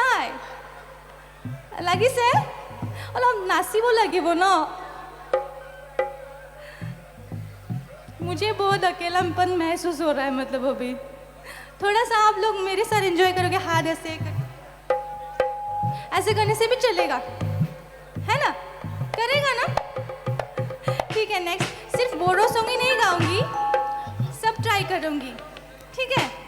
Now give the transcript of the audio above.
নাই লাগিছে অলপ নাচিব লাগিব ন मुझे बहुत अकेलापन महसूस हो रहा है मतलब अभी थोड़ा सा आप लोग मेरे साथ एंजॉय करोगे हाथ ऐसे करने से भी चलेगा है ना करेगा ना ठीक है नेक्स्ट सिर्फ बोरो सॉन्ग ही नहीं गाऊंगी सब ट्राई करूंगी ठीक है